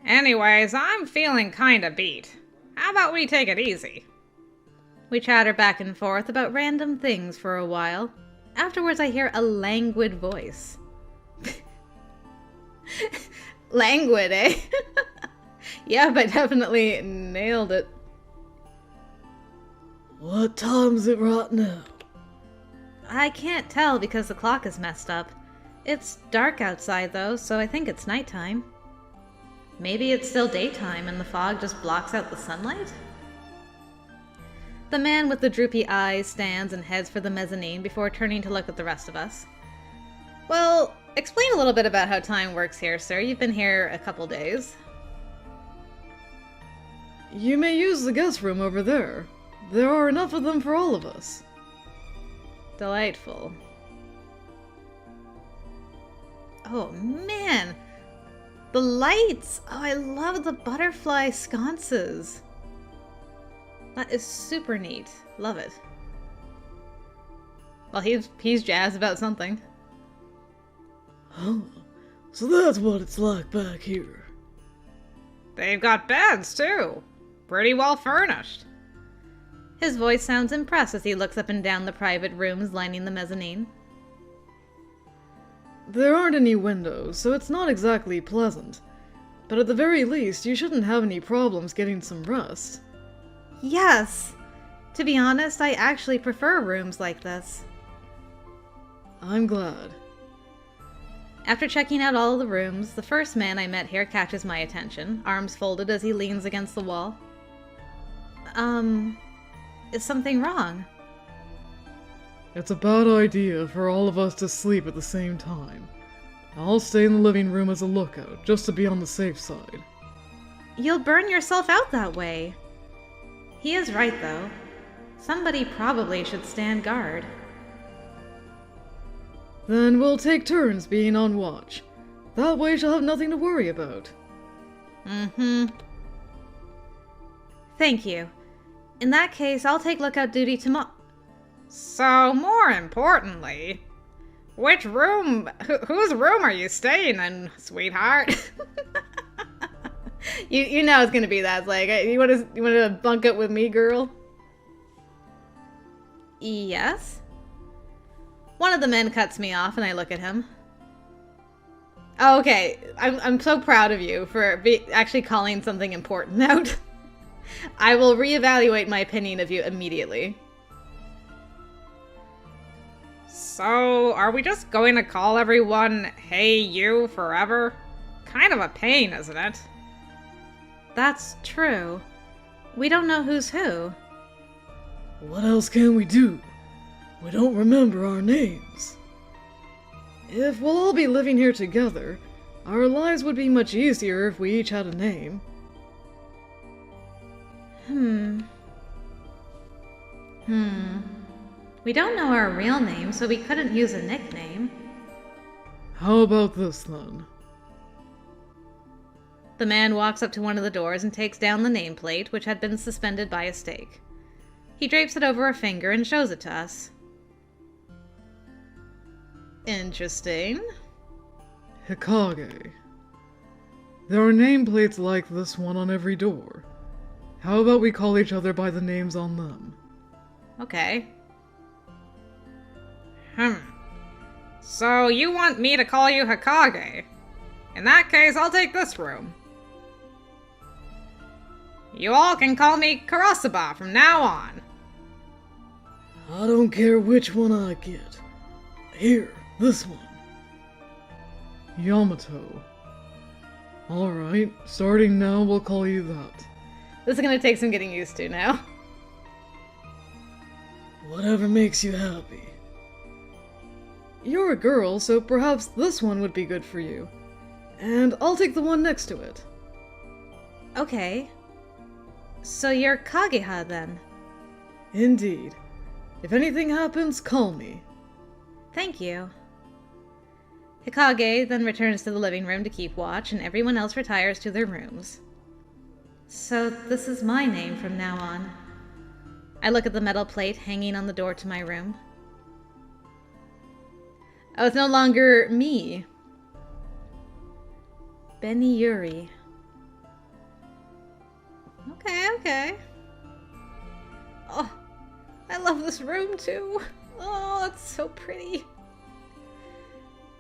Anyways, I'm feeling kinda beat. How about we take it easy? We chatter back and forth about random things for a while. Afterwards, I hear a languid voice. Languid, eh? Yep, I definitely nailed it. What time's it right now? I can't tell because the clock is messed up. It's dark outside though, so I think it's nighttime. Maybe it's still daytime and the fog just blocks out the sunlight? The man with the droopy eyes stands and heads for the mezzanine before turning to look at the rest of us. Well, explain a little bit about how time works here, sir. You've been here a couple days. You may use the guest room over there. There are enough of them for all of us. Delightful. Oh, man! The lights! Oh, I love the butterfly sconces. That is super neat. Love it. Well, he's jazzed about something. Oh, so that's what it's like back here. They've got beds, too. Pretty well furnished. His voice sounds impressed as he looks up and down the private rooms lining the mezzanine. There aren't any windows, so it's not exactly pleasant. But at the very least, you shouldn't have any problems getting some rest. Yes! To be honest, I actually prefer rooms like this. I'm glad. After checking out all of the rooms, the first man I met here catches my attention, arms folded as he leans against the wall. Is something wrong? It's a bad idea for all of us to sleep at the same time. I'll stay in the living room as a lookout, just to be on the safe side. You'll burn yourself out that way. He is right, though. Somebody probably should stand guard. Then we'll take turns being on watch. That way she'll have nothing to worry about. Mm-hmm. Thank you. In that case, I'll take lookout duty tomorrow. So, more importantly, which room, whose room are you staying in, sweetheart? You know it's gonna be that. It's like, you want to bunk up with me, girl? Yes? One of the men cuts me off and I look at him. Oh, okay. I'm so proud of you for actually calling something important out. I will reevaluate my opinion of you immediately. So, are we just going to call everyone, hey you, forever? Kind of a pain, isn't it? That's true. We don't know who's who. What else can we do? We don't remember our names. If we'll all be living here together, our lives would be much easier if we each had a name. We don't know our real name, so we couldn't use a nickname. How about this, then? The man walks up to one of the doors and takes down the nameplate, which had been suspended by a stake. He drapes it over a finger and shows it to us. Interesting. Hikage. There are nameplates like this one on every door. How about we call each other by the names on them? Okay. So you want me to call you Hikage? In that case, I'll take this room. You all can call me Karasuba from now on. I don't care which one I get. Here, this one. Yamato. Alright, starting now we'll call you that. This is gonna take some getting used to now. Whatever makes you happy. You're a girl, so perhaps this one would be good for you. And I'll take the one next to it. Okay. So you're Kageha then? Indeed. If anything happens, call me. Thank you. Hikage then returns to the living room to keep watch, and everyone else retires to their rooms. So this is my name from now on. I look at the metal plate hanging on the door to my room. Oh, it's no longer me. Benny Yuri. Okay. Oh, I love this room too. Oh, it's so pretty.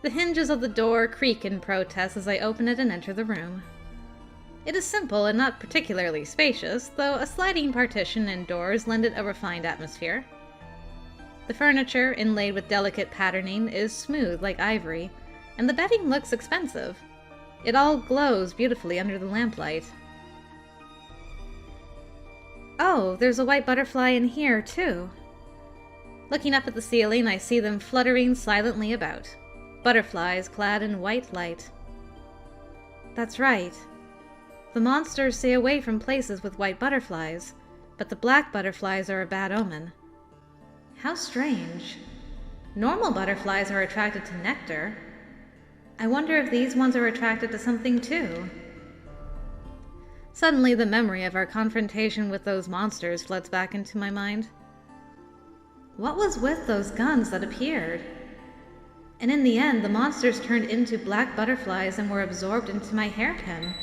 The hinges of the door creak in protest as I open it and enter the room. It is simple and not particularly spacious, though a sliding partition and doors lend it a refined atmosphere. The furniture, inlaid with delicate patterning, is smooth like ivory, and the bedding looks expensive. It all glows beautifully under the lamplight. Oh, there's a white butterfly in here, too. Looking up at the ceiling, I see them fluttering silently about. Butterflies clad in white light. That's right. The monsters stay away from places with white butterflies, but the black butterflies are a bad omen. How strange. Normal butterflies are attracted to nectar. I wonder if these ones are attracted to something too. Suddenly, the memory of our confrontation with those monsters floods back into my mind. What was with those guns that appeared? And in the end, the monsters turned into black butterflies and were absorbed into my hairpin.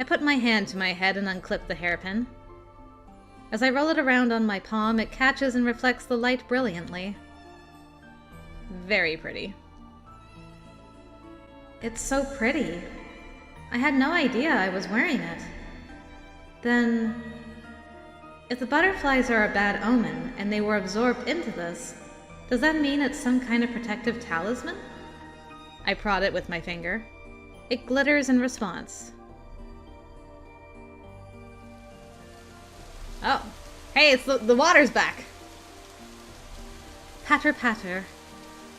I put my hand to my head and unclip the hairpin. As I roll it around on my palm, it catches and reflects the light brilliantly. Very pretty. It's so pretty. I had no idea I was wearing it. Then, if the butterflies are a bad omen and they were absorbed into this, does that mean it's some kind of protective talisman? I prod it with my finger. It glitters in response. Oh, hey, it's the water's back. Patter, patter.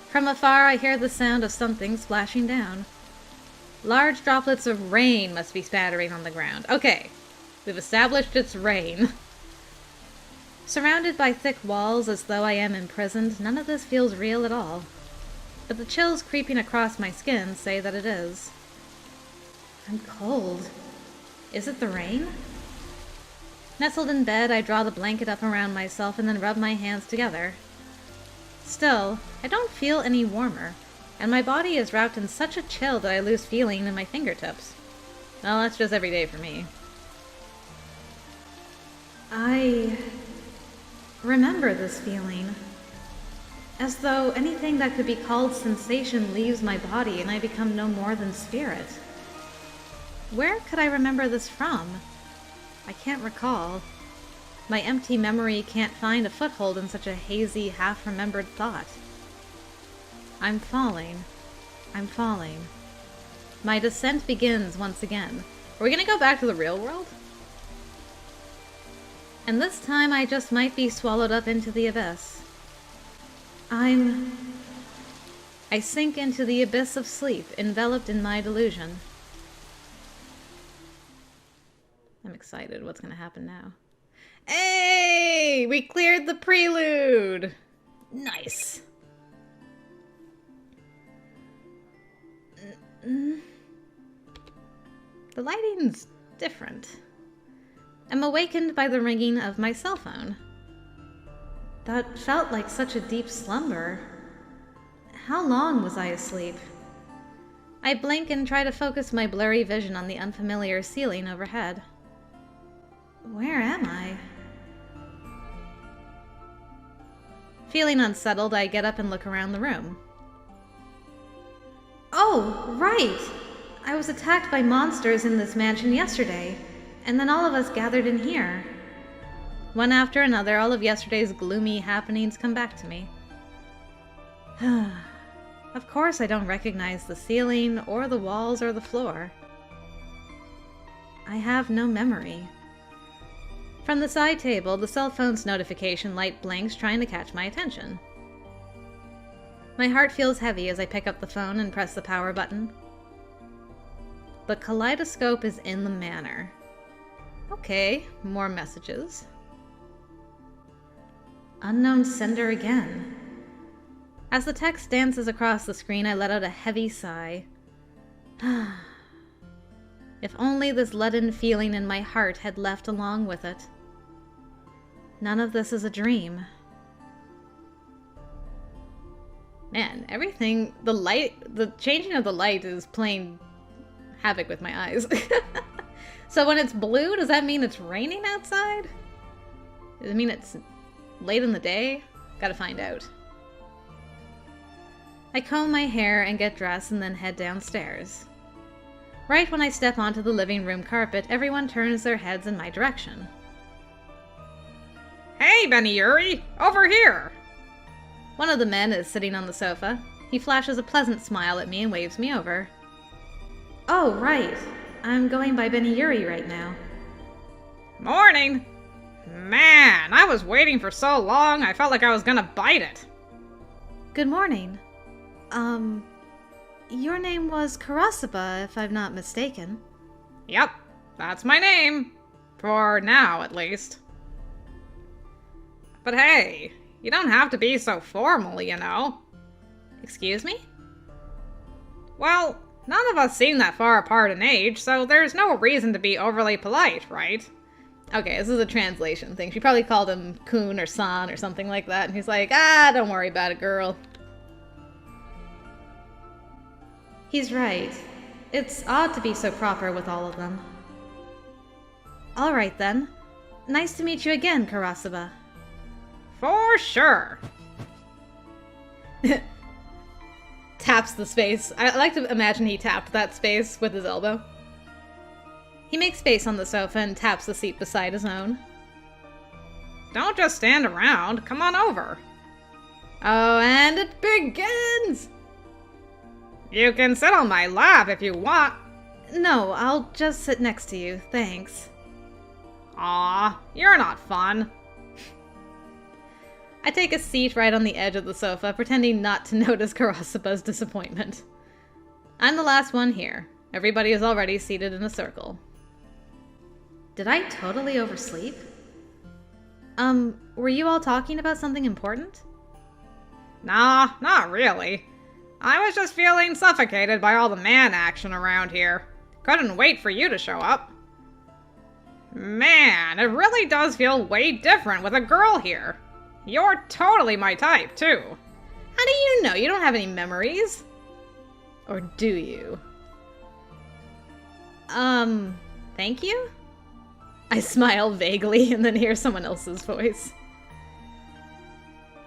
From afar, I hear the sound of something splashing down. Large droplets of rain must be spattering on the ground. Okay, we've established it's rain. Surrounded by thick walls as though I am imprisoned, none of this feels real at all. But the chills creeping across my skin say that it is. I'm cold. Is it the rain? Nestled in bed, I draw the blanket up around myself and then rub my hands together. Still, I don't feel any warmer, and my body is wrapped in such a chill that I lose feeling in my fingertips. Well, that's just every day for me. I remember this feeling. As though anything that could be called sensation leaves my body and I become no more than spirit. Where could I remember this from? I can't recall. My empty memory can't find a foothold in such a hazy, half-remembered thought. I'm falling. I'm falling. My descent begins once again. Are we gonna go back to the real world? And this time I just might be swallowed up into the abyss. I sink into the abyss of sleep, enveloped in my delusion. I'm excited. What's going to happen now? Hey! We cleared the prelude! Nice! The lighting's different. I'm awakened by the ringing of my cell phone. That felt like such a deep slumber. How long was I asleep? I blink and try to focus my blurry vision on the unfamiliar ceiling overhead. Where am I? Feeling unsettled, I get up and look around the room. Oh, right! I was attacked by monsters in this mansion yesterday, and then all of us gathered in here. One after another, all of yesterday's gloomy happenings come back to me. Of course I don't recognize the ceiling, or the walls, or the floor. I have no memory. From the side table, the cell phone's notification light blinks, trying to catch my attention. My heart feels heavy as I pick up the phone and press the power button. The kaleidoscope is in the manor. Okay, more messages. Unknown sender again. As the text dances across the screen, I let out a heavy sigh. If only this leaden feeling in my heart had left along with it. None of this is a dream. Man, everything, the changing of the light is playing havoc with my eyes. So when it's blue, does that mean it's raining outside? Does it mean it's late in the day? Gotta find out. I comb my hair and get dressed and then head downstairs. Right when I step onto the living room carpet, everyone turns their heads in my direction. Hey, Benny Yuri! Over here! One of the men is sitting on the sofa. He flashes a pleasant smile at me and waves me over. Oh, right. I'm going by Benny Yuri right now. Morning! Man, I was waiting for so long, I felt like I was gonna bite it. Good morning. Your name was Karasuba, if I'm not mistaken. Yep, that's my name. For now, at least. But hey, you don't have to be so formal, you know. Excuse me? Well, none of us seem that far apart in age, so there's no reason to be overly polite, right? Okay, this is a translation thing. She probably called him Kun or San or something like that, and he's like, ah, don't worry about it, girl. He's right. It's odd to be so proper with all of them. Alright then. Nice to meet you again, Karasuba. For sure. Taps the space. I like to imagine he tapped that space with his elbow. He makes space on the sofa and taps the seat beside his own. Don't just stand around. Come on over. Oh, and it begins! You can sit on my lap if you want. No, I'll just sit next to you, thanks. Aw, you're not fun. I take a seat right on the edge of the sofa, pretending not to notice Karasuba's disappointment. I'm the last one here. Everybody is already seated in a circle. Did I totally oversleep? Were you all talking about something important? Nah, not really. I was just feeling suffocated by all the man action around here. Couldn't wait for you to show up. Man, it really does feel way different with a girl here. You're totally my type, too. How do you know? You don't have any memories. Or do you? Thank you? I smile vaguely and then hear someone else's voice.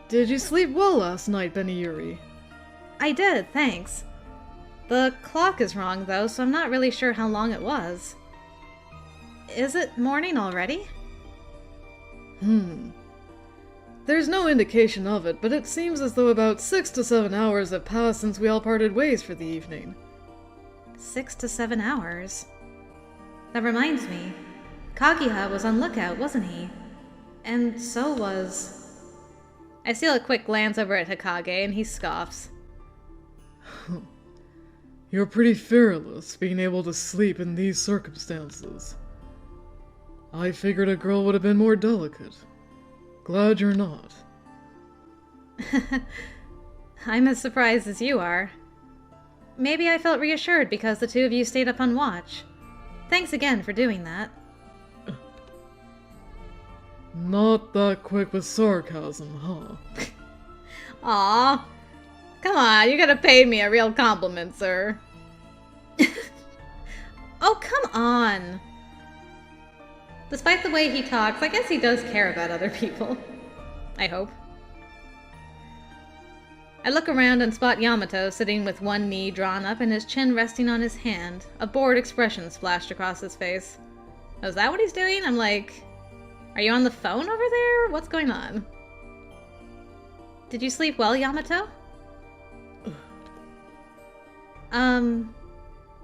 Did you sleep well last night, Benny Yuri? I did, thanks. The clock is wrong, though, so I'm not really sure how long it was. Is it morning already? There's no indication of it, but it seems as though about 6 to 7 hours have passed since we all parted ways for the evening. 6 to 7 hours? That reminds me. Kaguya was on lookout, wasn't he? And so was... I steal a quick glance over at Hokage, and he scoffs. You're pretty fearless, being able to sleep in these circumstances. I figured a girl would have been more delicate. Glad you're not. I'm as surprised as you are. Maybe I felt reassured because the two of you stayed up on watch. Thanks again for doing that. Not that quick with sarcasm, huh? Aw. Come on, you gotta pay me a real compliment, sir. Oh, come on. Despite the way he talks, I guess he does care about other people. I hope. I look around and spot Yamato sitting with one knee drawn up and his chin resting on his hand. A bored expression splashed across his face. Oh, is that what he's doing? I'm like, are you on the phone over there? What's going on? Did you sleep well, Yamato?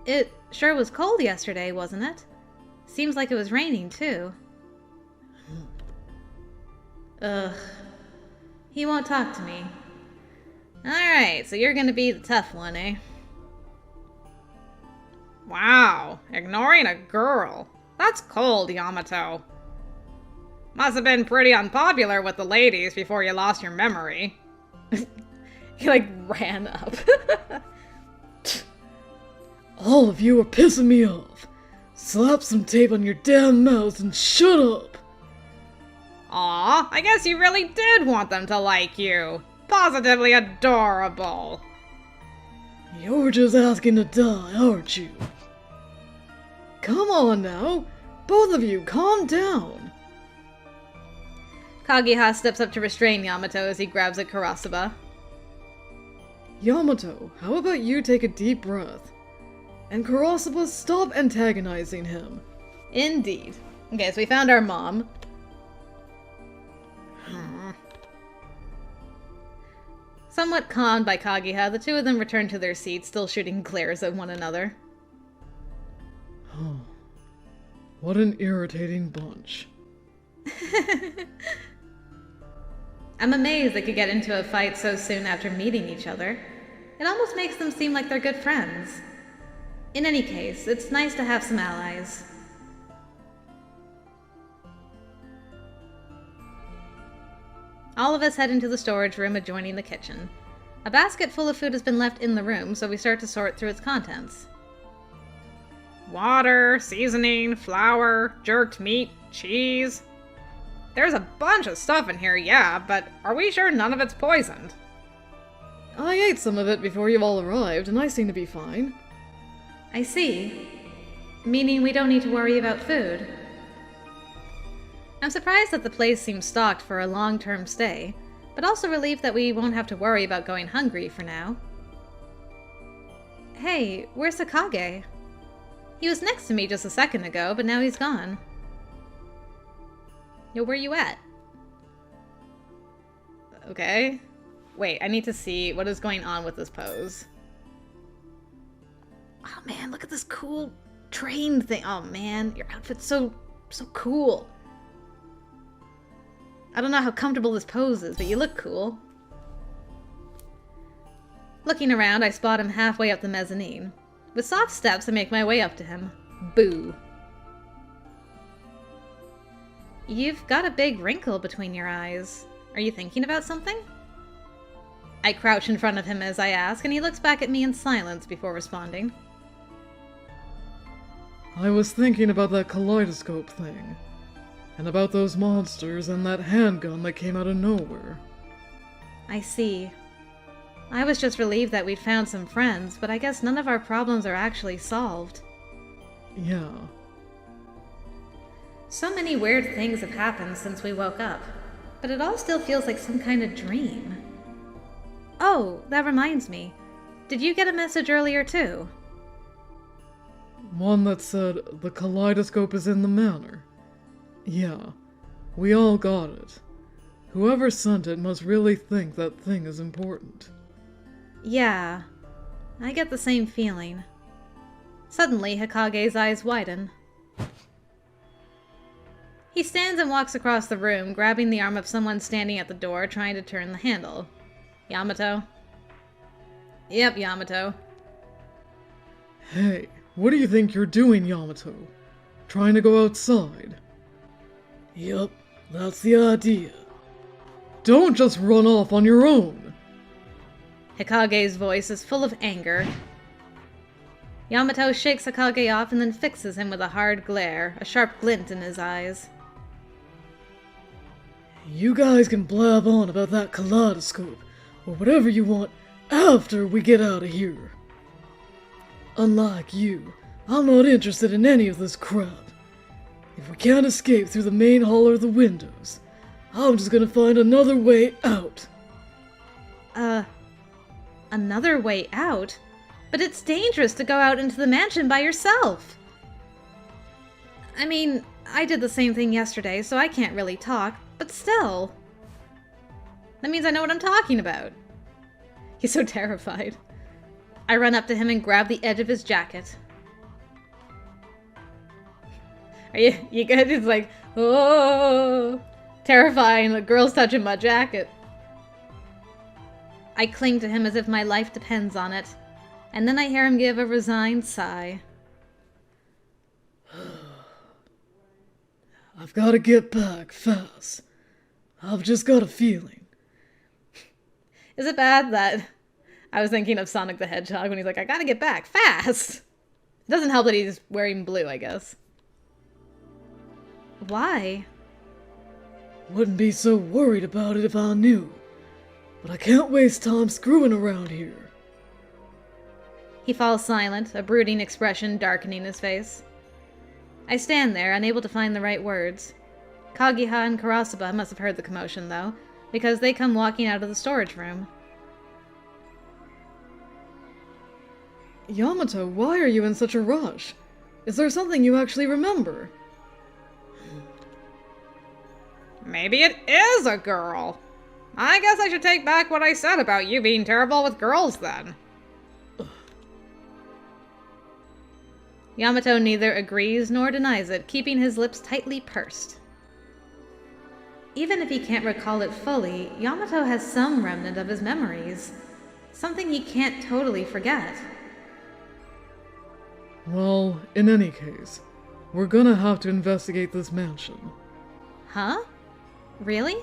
It sure was cold yesterday, wasn't it? Seems like it was raining, too. Ugh. He won't talk to me. Alright, so you're gonna be the tough one, eh? Wow, ignoring a girl. That's cold, Yamato. Must have been pretty unpopular with the ladies before you lost your memory. He, like, ran up. All of you are pissing me off. Slap some tape on your damn mouth and shut up! Aw, I guess you really did want them to like you. Positively adorable. You're just asking to die, aren't you? Come on now! Both of you, calm down! Kageha steps up to restrain Yamato as he grabs at Kurasuba. Yamato, how about you take a deep breath? And Kurasuba, stop antagonizing him. Indeed. Okay, so we found our mom. Somewhat calmed by Kageha, the two of them return to their seats, still shooting glares at one another. Oh, what an irritating bunch. I'm amazed they could get into a fight so soon after meeting each other. It almost makes them seem like they're good friends. In any case, it's nice to have some allies. All of us head into the storage room adjoining the kitchen. A basket full of food has been left in the room, so we start to sort through its contents. Water, seasoning, flour, jerked meat, cheese. There's a bunch of stuff in here, yeah, but are we sure none of it's poisoned? I ate some of it before you all arrived, and I seem to be fine. I see. Meaning we don't need to worry about food. I'm surprised that the place seems stocked for a long-term stay, but also relieved that we won't have to worry about going hungry for now. Hey, where's Sakage? He was next to me just a second ago, but now he's gone. Yo, where you at? Okay. Wait, I need to see what is going on with this pose. Oh man, look at this cool train thing. Oh man, your outfit's so cool. I don't know how comfortable this pose is, but you look cool. Looking around, I spot him halfway up the mezzanine. With soft steps, I make my way up to him. Boo. You've got a big wrinkle between your eyes. Are you thinking about something? I crouch in front of him as I ask, and he looks back at me in silence before responding. I was thinking about that kaleidoscope thing. And about those monsters and that handgun that came out of nowhere. I see. I was just relieved that we'd found some friends, but I guess none of our problems are actually solved. Yeah. So many weird things have happened since we woke up, but it all still feels like some kind of dream. Oh, that reminds me. Did you get a message earlier too? One that said, the kaleidoscope is in the manor. Yeah, we all got it. Whoever sent it must really think that thing is important. Yeah, I get the same feeling. Suddenly, Hikage's eyes widen. He stands and walks across the room, grabbing the arm of someone standing at the door, trying to turn the handle. Yamato? Yep, Yamato. Hey, what do you think you're doing, Yamato? Trying to go outside? Yup, that's the idea. Don't just run off on your own! Hikage's voice is full of anger. Yamato shakes Hikage off and then fixes him with a hard glare, a sharp glint in his eyes. You guys can blab on about that kaleidoscope, or whatever you want, after we get out of here. Unlike you, I'm not interested in any of this crap. If we can't escape through the main hall or the windows, I'm just gonna find another way out. Another way out? But it's dangerous to go out into the mansion by yourself. I mean, I did the same thing yesterday, so I can't really talk, but still. That means I know what I'm talking about. He's so terrified. I run up to him and grab the edge of his jacket. Are you good? It's like, oh, terrifying. The girl's touching my jacket. I cling to him as if my life depends on it, and then I hear him give a resigned sigh. I've got to get back fast. I've just got a feeling. Is it bad that I was thinking of Sonic the Hedgehog when he's like, I gotta get back fast? It doesn't help that he's wearing blue, I guess. Why? Wouldn't be so worried about it if I knew. But I can't waste time screwing around here. He falls silent, a brooding expression darkening his face. I stand there, unable to find the right words. Kagiha and Karasuba must have heard the commotion, though, because they come walking out of the storage room. Yamato, why are you in such a rush? Is there something you actually remember? Maybe it is a girl. I guess I should take back what I said about you being terrible with girls then. Yamato neither agrees nor denies it, keeping his lips tightly pursed. Even if he can't recall it fully, Yamato has some remnant of his memories. Something he can't totally forget. Well, in any case, we're gonna have to investigate this mansion. Huh? Really?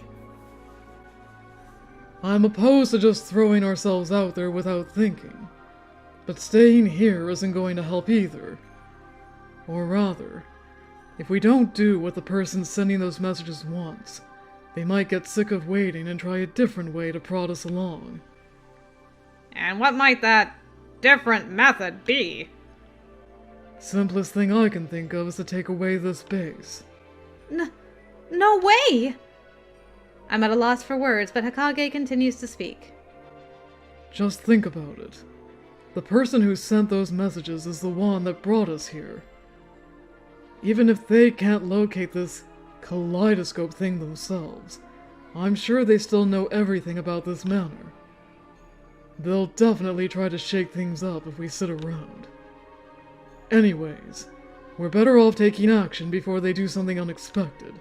I'm opposed to just throwing ourselves out there without thinking. But staying here isn't going to help either. Or rather, if we don't do what the person sending those messages wants, they might get sick of waiting and try a different way to prod us along. And what might that different method be? Simplest thing I can think of is to take away this base. No way! I'm at a loss for words, but Hokage continues to speak. Just think about it. The person who sent those messages is the one that brought us here. Even if they can't locate this kaleidoscope thing themselves, I'm sure they still know everything about this manor. They'll definitely try to shake things up if we sit around. Anyways, we're better off taking action before they do something unexpected.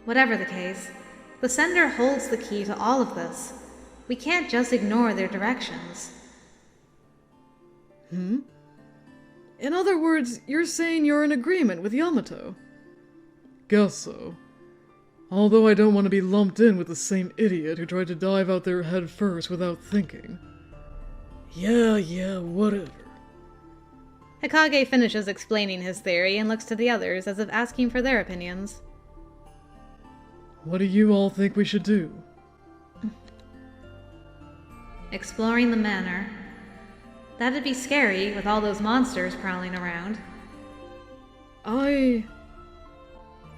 Whatever the case, the sender holds the key to all of this. We can't just ignore their directions. In other words, you're saying you're in agreement with Yamato? Guess so. Although I don't want to be lumped in with the same idiot who tried to dive out there head first without thinking. Yeah, whatever. Hokage finishes explaining his theory and looks to the others as if asking for their opinions. What do you all think we should do? Exploring the manor. That'd be scary with all those monsters prowling around.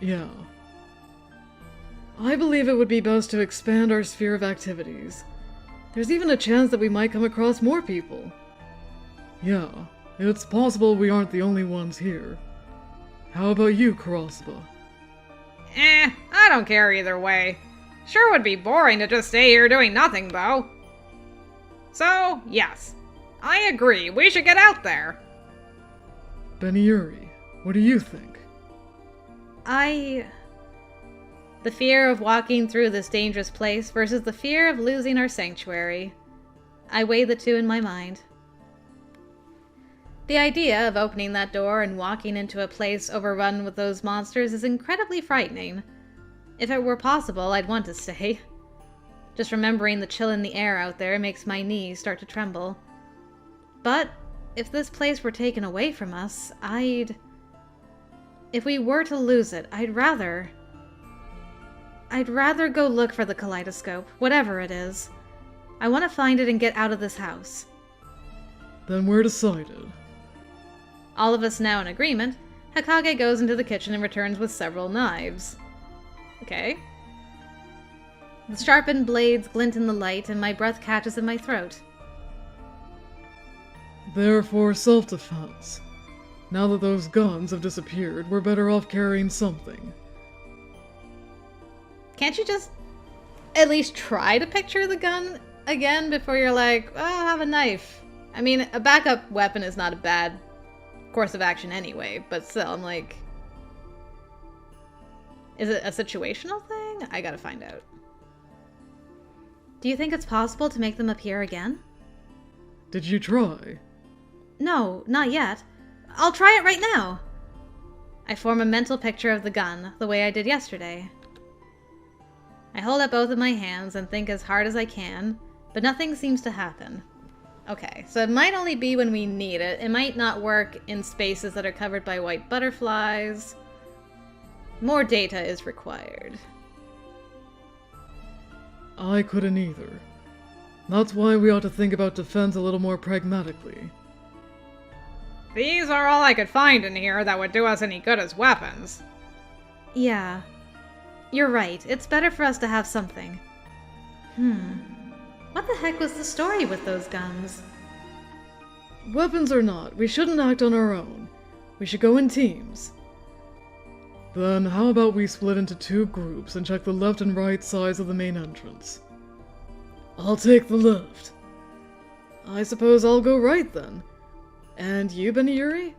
Yeah. I believe it would be best to expand our sphere of activities. There's even a chance that we might come across more people. Yeah, it's possible we aren't the only ones here. How about you, Karasuba? I don't care either way. Sure would be boring to just stay here doing nothing, though. So, yes. I agree, we should get out there. Beniuri, what do you think? The fear of walking through this dangerous place versus the fear of losing our sanctuary. I weigh the two in my mind. The idea of opening that door and walking into a place overrun with those monsters is incredibly frightening. If it were possible, I'd want to stay. Just remembering the chill in the air out there makes my knees start to tremble. But if this place were taken away from us, if we were to lose it, I'd rather go look for the kaleidoscope, whatever it is. I want to find it and get out of this house. Then we're decided. All of us now in agreement, Hokage goes into the kitchen and returns with several knives. Okay. The sharpened blades glint in the light and my breath catches in my throat. Therefore, self-defense. Now that those guns have disappeared, we're better off carrying something. Can't you just at least try to picture the gun again before you're like, oh, I'll have a knife? I mean, a backup weapon is not a bad course of action anyway, but still, I'm like... Is it a situational thing? I gotta find out. Do you think it's possible to make them appear again? Did you try? No, not yet. I'll try it right now. I form a mental picture of the gun, the way I did yesterday. I hold up both of my hands and think as hard as I can, but nothing seems to happen. Okay, so it might only be when we need it. It might not work in spaces that are covered by white butterflies. More data is required. I couldn't either. That's why we ought to think about defense a little more pragmatically. These are all I could find in here that would do us any good as weapons. Yeah. You're right. It's better for us to have something. What the heck was the story with those guns? Weapons or not, we shouldn't act on our own. We should go in teams. Then how about we split into 2 groups and check the left and right sides of the main entrance? I'll take the left. I suppose I'll go right then. And you, Beniyuri?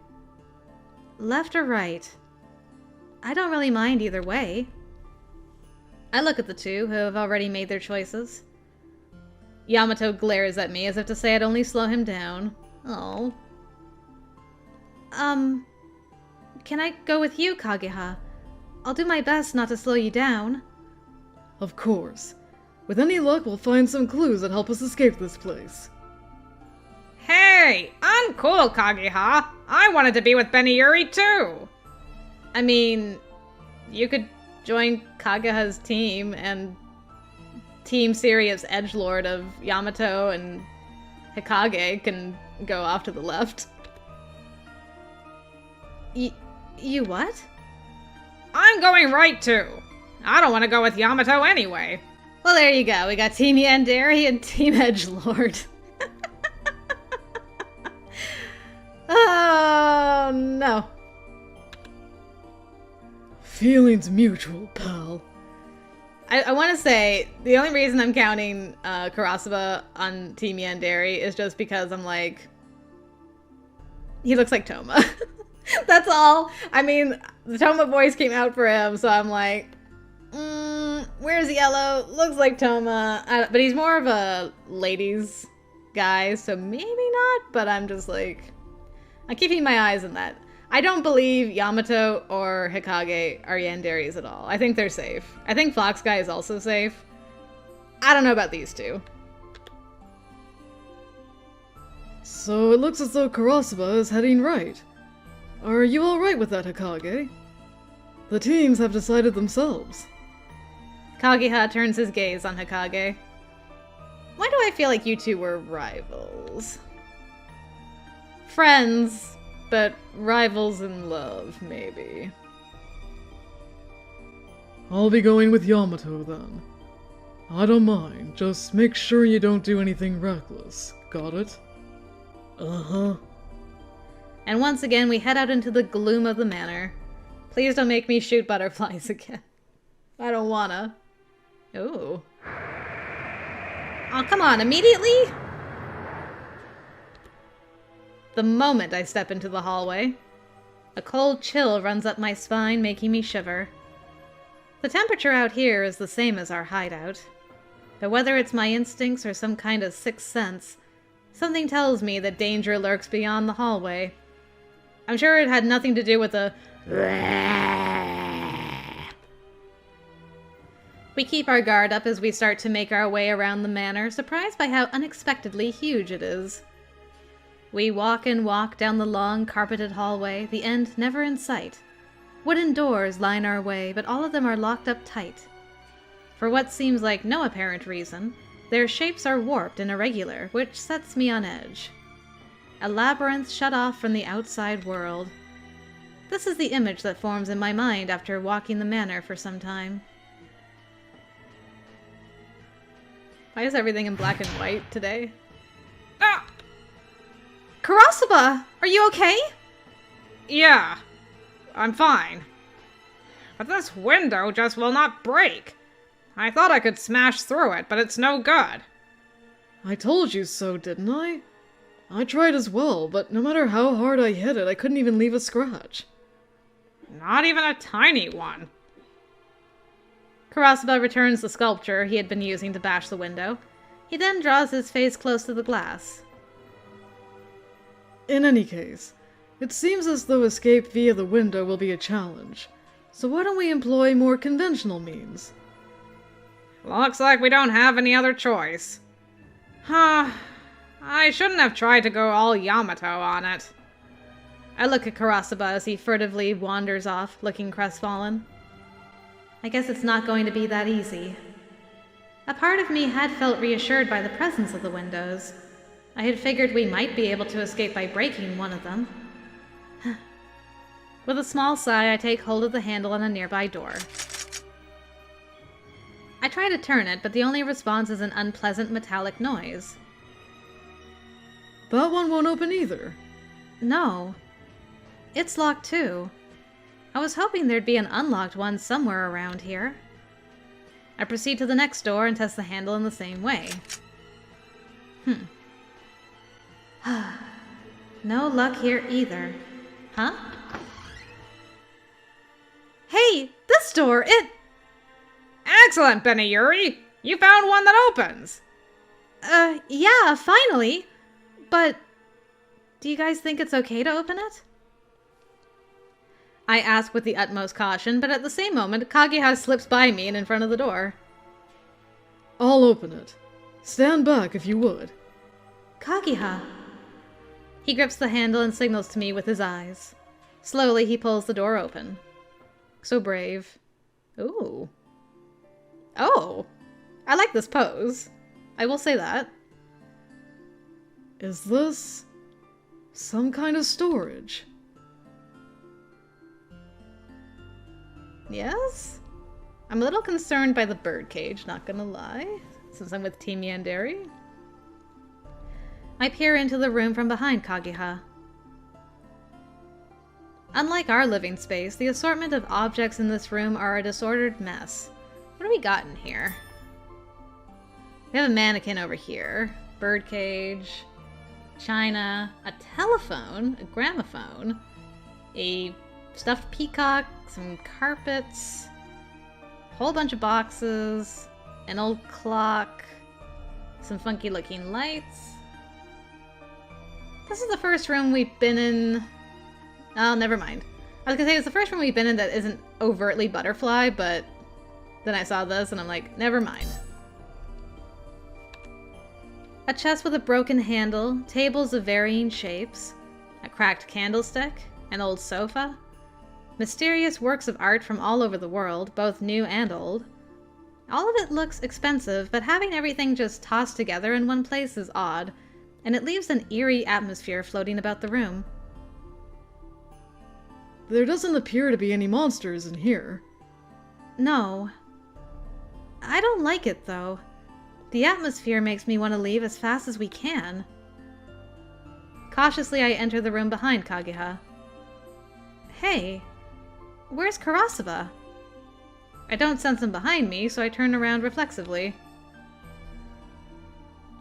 Left or right? I don't really mind either way. I look at the two who have already made their choices. Yamato glares at me as if to say I'd only slow him down. Oh. Can I go with you, Kageha? I'll do my best not to slow you down. Of course. With any luck, we'll find some clues that help us escape this place. Hey, uncool, Kageha. I wanted to be with Beniyuri too. I mean, you could join Kageha's team and Team Serious Edgelord of Yamato and Hikage can go off to the left. You what? I'm going right too. I don't want to go with Yamato anyway. Well, there you go. We got Team Yandere and Team Edgelord. Oh, no. Feelings mutual, pal. I want to say, the only reason I'm counting Kurasuba on Team Yandere is just because I'm like, he looks like Toma. That's all. I mean, the Toma voice came out for him, so I'm like, where's Yellow? Looks like Toma. But he's more of a ladies guy, so maybe not, but I'm just like, I'm keeping my eyes on that. I don't believe Yamato or Hikage are yanderes at all. I think they're safe. I think Fox Guy is also safe. I don't know about these two. So it looks as though Kurasuba is heading right. Are you alright with that, Hikage? The teams have decided themselves. Kageha turns his gaze on Hikage. Why do I feel like you two were rivals? Friends, but rivals in love, maybe. I'll be going with Yamato then. I don't mind, just make sure you don't do anything reckless. Got it? Uh-huh. And once again, we head out into the gloom of the manor. Please don't make me shoot butterflies again. I don't wanna. Ooh. Oh, come on, immediately? The moment I step into the hallway, a cold chill runs up my spine, making me shiver. The temperature out here is the same as our hideout. But whether it's my instincts or some kind of sixth sense, something tells me that danger lurks beyond the hallway. I'm sure it had nothing to do with the We keep our guard up as we start to make our way around the manor, surprised by how unexpectedly huge it is. We walk and walk down the long, carpeted hallway, the end never in sight. Wooden doors line our way, but all of them are locked up tight. For what seems like no apparent reason, their shapes are warped and irregular, which sets me on edge. A labyrinth shut off from the outside world. This is the image that forms in my mind after walking the manor for some time. Why is everything in black and white today? Ah! Kurasuba! Are you okay? Yeah, I'm fine. But this window just will not break. I thought I could smash through it, but it's no good. I told you so, didn't I? I tried as well, but no matter how hard I hit it, I couldn't even leave a scratch. Not even a tiny one. Kurasuba returns the sculpture he had been using to bash the window. He then draws his face close to the glass. In any case, it seems as though escape via the window will be a challenge. So why don't we employ more conventional means? Looks like we don't have any other choice. Huh. I shouldn't have tried to go all Yamato on it. I look at Kurasuba as he furtively wanders off, looking crestfallen. I guess it's not going to be that easy. A part of me had felt reassured by the presence of the windows. I had figured we might be able to escape by breaking one of them. With a small sigh, I take hold of the handle on a nearby door. I try to turn it, but the only response is an unpleasant metallic noise. That one won't open either. No. It's locked too. I was hoping there'd be an unlocked one somewhere around here. I proceed to the next door and test the handle in the same way. No luck here either. Huh? Hey, this door, Excellent, Benny Yuri! You found one that opens! Yeah, finally. But, do you guys think it's okay to open it? I ask with the utmost caution, but at the same moment, Kageha slips by me and in front of the door. I'll open it. Stand back if you would. Kageha. He grips the handle and signals to me with his eyes. Slowly, he pulls the door open. So brave. Ooh. Oh. I like this pose. I will say that. Is this some kind of storage? Yes? I'm a little concerned by the birdcage, not gonna lie, since I'm with Team Yandere. I peer into the room from behind Kageha. Unlike our living space, the assortment of objects in this room are a disordered mess. What do we got in here? We have a mannequin over here, birdcage, china, a telephone, a gramophone, a stuffed peacock, some carpets, a whole bunch of boxes, an old clock, some funky looking lights. This is the first room we've been in. Oh, never mind. I was gonna say it's the first room we've been in that isn't overtly butterfly, but then I saw this and I'm like, never mind. A chest with a broken handle, tables of varying shapes, a cracked candlestick, an old sofa, mysterious works of art from all over the world, both new and old. All of it looks expensive, but having everything just tossed together in one place is odd, and it leaves an eerie atmosphere floating about the room. There doesn't appear to be any monsters in here. No. I don't like it, though. The atmosphere makes me want to leave as fast as we can. Cautiously, I enter the room behind Kageha. Hey, where's Karasuba? I don't sense him behind me, so I turn around reflexively.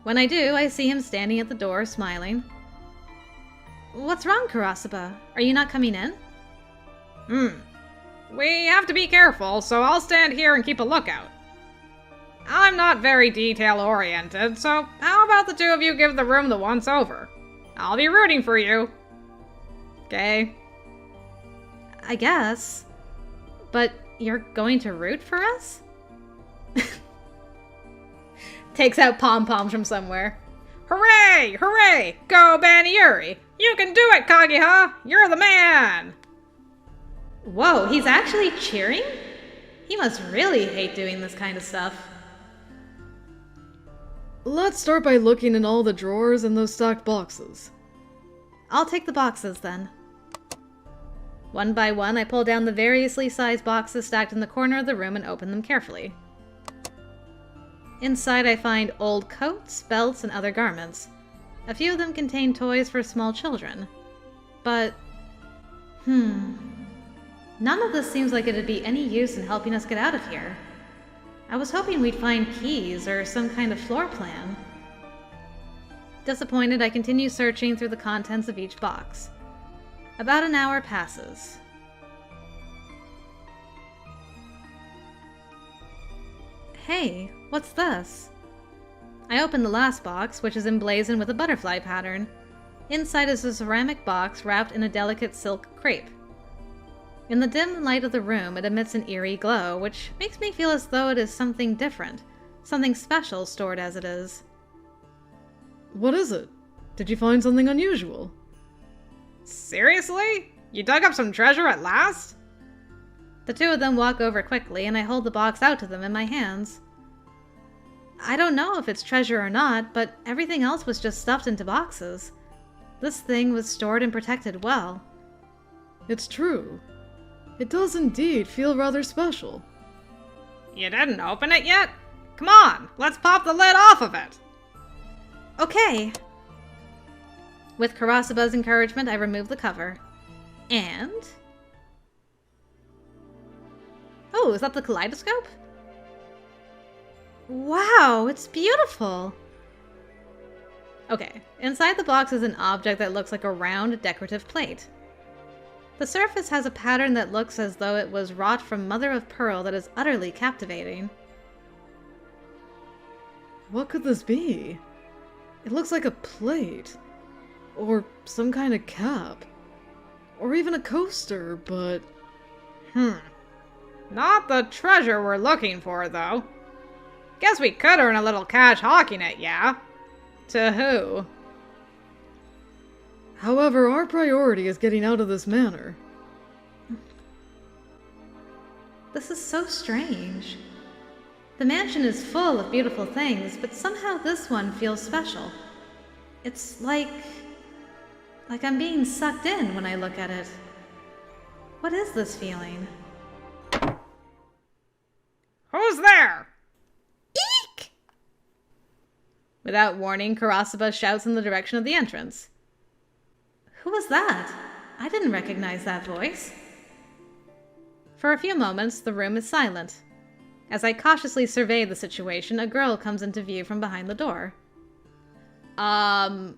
When I do, I see him standing at the door, smiling. What's wrong, Karasuba? Are you not coming in? We have to be careful, so I'll stand here and keep a lookout. I'm not very detail-oriented, so how about the two of you give the room the once-over? I'll be rooting for you. Okay? I guess. But you're going to root for us? Takes out pom-poms from somewhere. Hooray! Hooray! Go, Baniyuri! You can do it, Kageha! You're the man! Whoa, he's actually cheering? He must really hate doing this kind of stuff. Let's start by looking in all the drawers and those stacked boxes. I'll take the boxes then. One by one, I pull down the variously sized boxes stacked in the corner of the room and open them carefully. Inside, I find old coats, belts, and other garments. A few of them contain toys for small children. But, none of this seems like it'd be any use in helping us get out of here. I was hoping we'd find keys or some kind of floor plan. Disappointed, I continue searching through the contents of each box. About an hour passes. Hey, what's this? I open the last box, which is emblazoned with a butterfly pattern. Inside is a ceramic box wrapped in a delicate silk crepe. In the dim light of the room, it emits an eerie glow, which makes me feel as though it is something different, something special stored as it is. What is it? Did you find something unusual? Seriously? You dug up some treasure at last? The two of them walk over quickly, and I hold the box out to them in my hands. I don't know if it's treasure or not, but everything else was just stuffed into boxes. This thing was stored and protected well. It's true. It does indeed feel rather special. You didn't open it yet? Come on, let's pop the lid off of it. Okay. With Karasaba's encouragement, I remove the cover. And... oh, is that the kaleidoscope? Wow, it's beautiful! Okay, inside the box is an object that looks like a round, decorative plate. The surface has a pattern that looks as though it was wrought from mother of pearl that is utterly captivating. What could this be? It looks like a plate. Or some kind of cap. Or even a coaster, but... Not the treasure we're looking for, though. Guess we could earn a little cash hawking it, yeah? To who? However, our priority is getting out of this manor. This is so strange. The mansion is full of beautiful things, but somehow this one feels special. It's like I'm being sucked in when I look at it. What is this feeling? Who's there? Eek! Without warning, Karasaba shouts in the direction of the entrance. Who was that? I didn't recognize that voice. For a few moments, the room is silent. As I cautiously survey the situation, a girl comes into view from behind the door. Hi,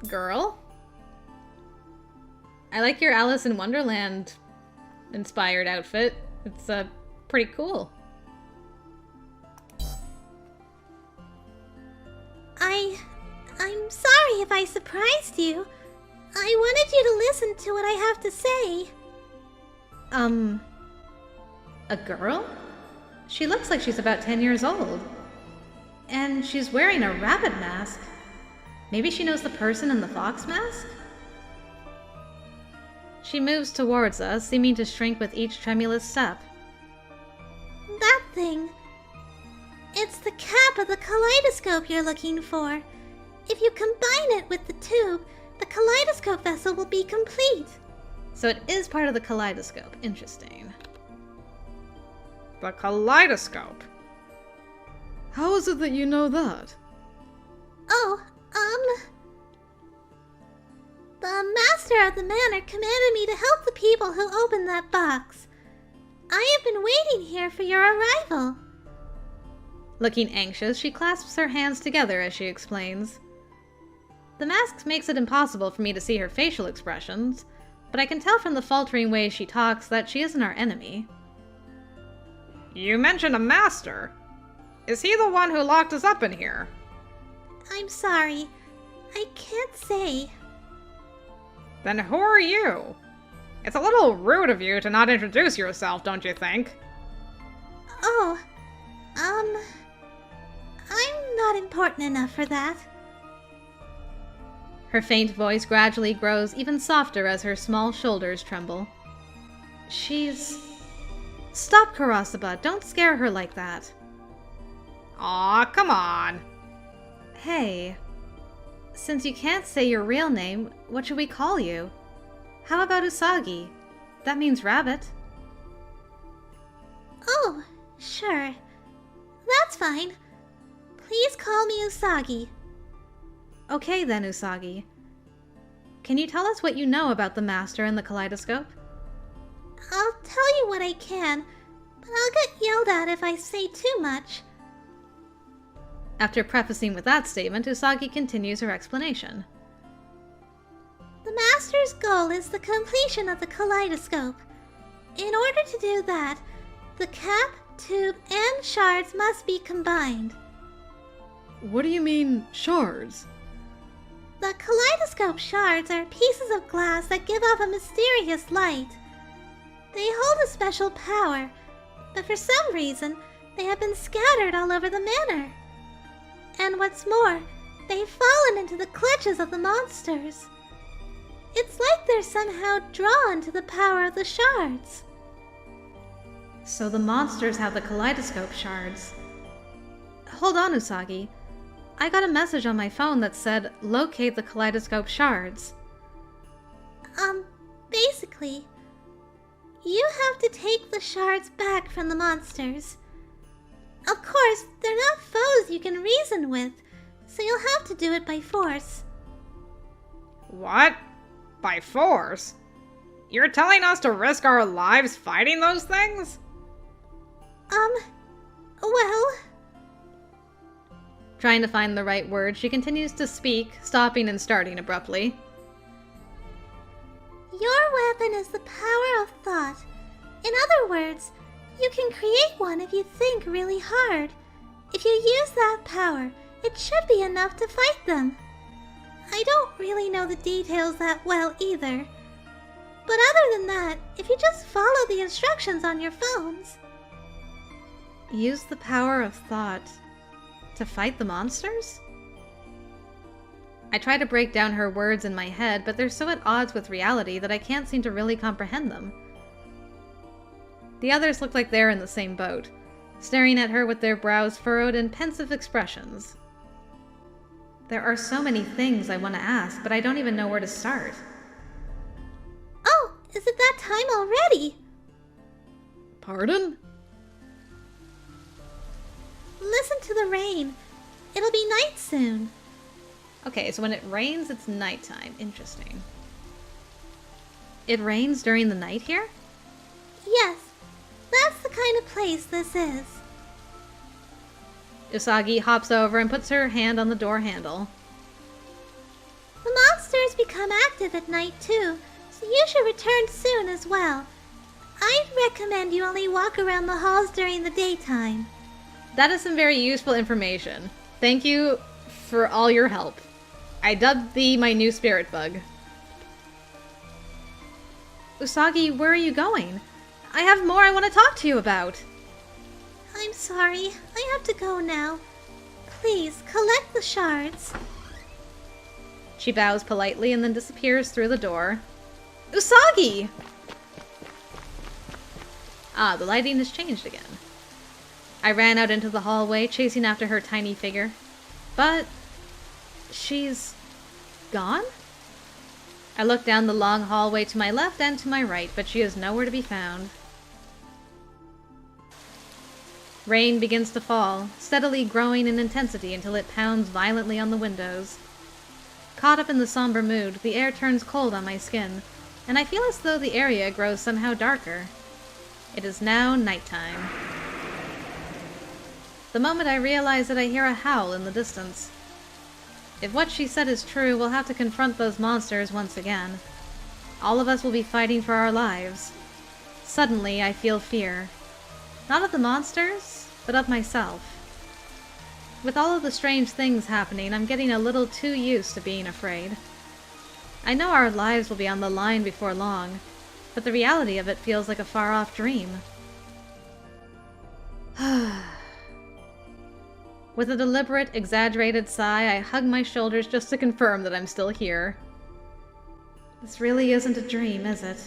girl? I like your Alice in Wonderland inspired outfit. It's, pretty cool. I'm sorry if I surprised you. I wanted you to listen to what I have to say. A girl? She looks like she's about 10 years old. And she's wearing a rabbit mask. Maybe she knows the person in the fox mask? She moves towards us, seeming to shrink with each tremulous step. That thing. It's the cap of the kaleidoscope you're looking for. If you combine it with the tube, the kaleidoscope vessel will be complete. So it is part of the kaleidoscope. Interesting. The kaleidoscope. How is it that you know that? Oh, the master of the manor commanded me to help the people who opened that box. I have been waiting here for your arrival. Looking anxious, she clasps her hands together as she explains. The mask makes it impossible for me to see her facial expressions, but I can tell from the faltering way she talks that she isn't our enemy. You mentioned a master. Is he the one who locked us up in here? I'm sorry. I can't say. Then who are you? It's a little rude of you to not introduce yourself, don't you think? Oh, I'm not important enough for that. Her faint voice gradually grows even softer as her small shoulders tremble. She's... Stop, Karasaba. Don't scare her like that. Aw, come on. Hey, since you can't say your real name, what should we call you? How about Usagi? That means rabbit. Oh, sure. That's fine. Please call me Usagi. Okay then, Usagi. Can you tell us what you know about the Master and the kaleidoscope? I'll tell you what I can, but I'll get yelled at if I say too much. After prefacing with that statement, Usagi continues her explanation. The Master's goal is the completion of the kaleidoscope. In order to do that, the cap, tube, and shards must be combined. What do you mean, shards? The kaleidoscope shards are pieces of glass that give off a mysterious light. They hold a special power, but for some reason, they have been scattered all over the manor. And what's more, they've fallen into the clutches of the monsters. It's like they're somehow drawn to the power of the shards. So the monsters have the kaleidoscope shards. Hold on, Usagi. I got a message on my phone that said, locate the kaleidoscope shards. Basically, you have to take the shards back from the monsters. Of course, they're not foes you can reason with, so you'll have to do it by force. What? By force? You're telling us to risk our lives fighting those things? Well... Trying to find the right word, she continues to speak, stopping and starting abruptly. Your weapon is the power of thought. In other words, you can create one if you think really hard. If you use that power, it should be enough to fight them. I don't really know the details that well either. But other than that, if you just follow the instructions on your phones... Use the power of thought to fight the monsters? I try to break down her words in my head, but they're so at odds with reality that I can't seem to really comprehend them. The others look like they're in the same boat, staring at her with their brows furrowed in pensive expressions. There are so many things I want to ask, but I don't even know where to start. Oh, is it that time already? Pardon? Listen to the rain. It'll be night soon. Okay, so when it rains, it's nighttime. Interesting. It rains during the night here? Yes, that's the kind of place this is. Usagi hops over and puts her hand on the door handle. The monsters become active at night too, so you should return soon as well. I'd recommend you only walk around the halls during the daytime. That is some very useful information. Thank you for all your help. I dubbed thee my new spirit bug. Usagi, where are you going? I have more I want to talk to you about. I'm sorry, I have to go now. Please, collect the shards. She bows politely and then disappears through the door. Usagi! Ah, the lighting has changed again. I ran out into the hallway, chasing after her tiny figure. But... she's... gone? I look down the long hallway to my left and to my right, but she is nowhere to be found. Rain begins to fall, steadily growing in intensity until it pounds violently on the windows. Caught up in the somber mood, the air turns cold on my skin, and I feel as though the area grows somehow darker. It is now nighttime. The moment I realize that I hear a howl in the distance. If what she said is true, we'll have to confront those monsters once again. All of us will be fighting for our lives. Suddenly, I feel fear. Not of the monsters, but of myself. With all of the strange things happening, I'm getting a little too used to being afraid. I know our lives will be on the line before long, but the reality of it feels like a far-off dream. With a deliberate, exaggerated sigh, I hug my shoulders just to confirm that I'm still here. This really isn't a dream, is it?